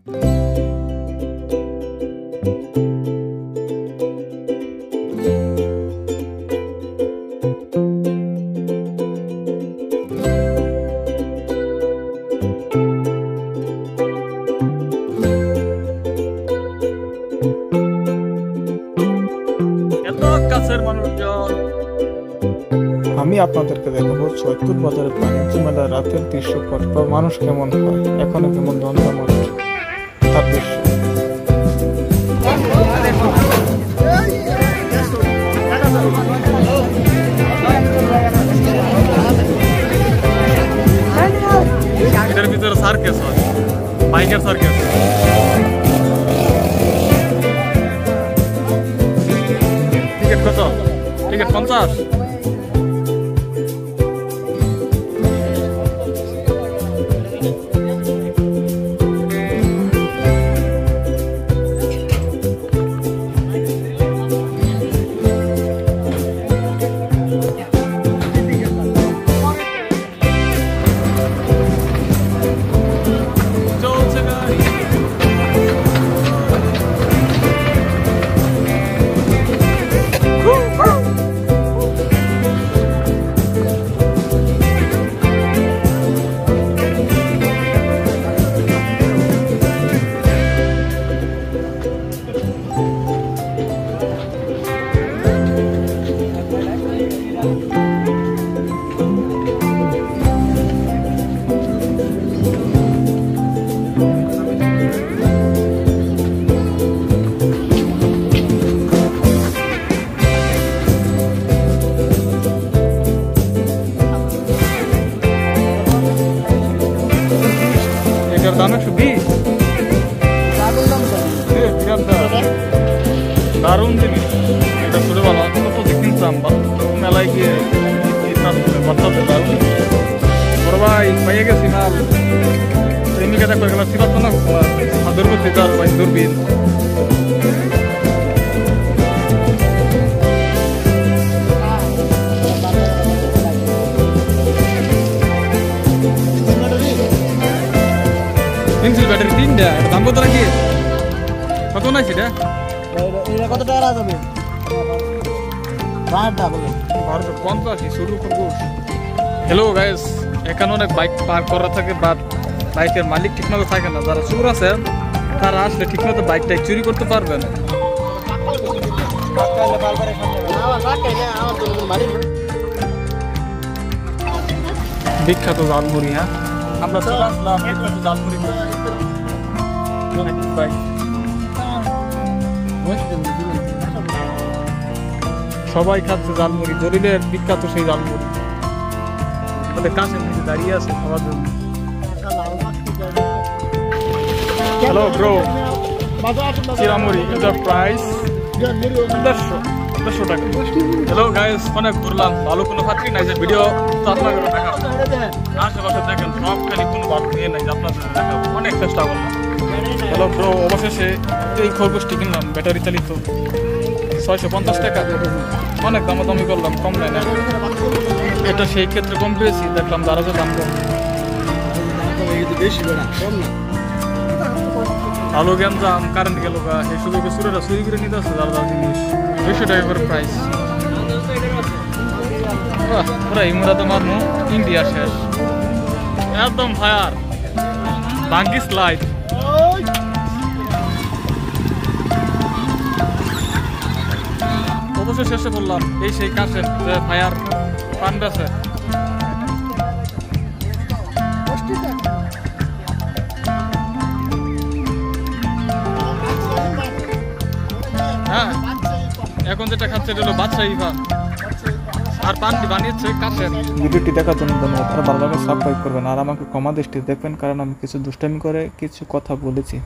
আমি আপনাদেরকে দেখাবো চৈতুর বাজারের বাণিজ্য মেলার রাতের দৃশ্যপট বা মানুষ কেমন হয়, এখনো কেমন দ্বন্দ্বমত তার দৃশ্য। এটার ভিতরে সার্কাস হয়, বাইকের সার্কাস। টিকিট কত? টিকিট 50। দাম 120। দারুণ জিনিস এটা, ছোটবেলা কত কিনতাম মেলায় গিয়ে বাচ্চাদের। দারুণ বড় ভাই পাইয়ে গেছি মাল। প্রেমিকা দেখো এবার ছিল তো না, ধরবো তার ভাই দূরবীন। পেন্সিল ব্যাটারি 3টা, দাম কত নাকি? কত নাই সেটা? কত টাকা যাবে? 50 শুরু করবো। হ্যালো গাইস, এখানে অনেক বাইক পার্ক করা থাকে, বাট বাইকের মালিক ঠিকমতো থাকে না। যারা চোর আছে তারা আসলে ঠিকমতো বাইকটা চুরি করতে পারবে না। বিখ্যাত জালমুড়ি। হ্যাঁ, আমরা চলে আসলাম জালমুড়ি। সবাই খাচ্ছে জালমুড়ি, জরিলের বিখ্যাত সেই জালমুড়ি। আমাদের কাছে দাঁড়িয়ে আছে খাওয়ার জন্য। হ্যালো ব্রো, চিরামুড়ি প্রাইস 150 টাকা। হ্যালো গাইস, অনেক ঘুরলাম, ভালো কোনো ফাঁকি নাই যে ভিডিও তো আপনাদের দেখাবো। আশেপাশে দেখেন সব খালি কোনো ভালো ইয়ে নাই যে আপনাদের দেখাবো, অনেক চেষ্টা করলাম। হ্যালো ব্রো, অবশেষে এই খরগোশটি কিনলাম, ব্যাটারি চালিত, 650 টাকা। অনেক দামাদামি করলাম, কম নেয় না। এটা সেই ক্ষেত্রে কম পেয়েছি, দেখলাম দাঁড়াতে দাম কম। আলু গ্যাঞ্জাম, কারেন্ট গেল গা, এই সুযোগে চুরেরা চুরি করে নিতে আসছে দাদা জিনিস। 200 টাকা করে প্রাইস। পুরা ইমরাতে মারমু, ইন্ডিয়া শেষ একদম। ফায়ার বাঙ্কি স্লাইড। অবশ্যই শেষে বললাম এই সেই কাছে ফায়ার পান বেছে। হ্যাঁ, এখন যেটা খাচ্ছে এটা হলো বাদশাহী পান, আর পানটি বানিয়েছে কাছের। ভিডিওটি দেখার জন্য ধন্যবাদ। আর ভালো লাগে সাবস্ক্রাইব করবেন, আর আমাকে ক্ষমা দৃষ্টিতে দেখবেন, কারণ আমি কিছু দুষ্টামি করে কিছু কথা বলেছি।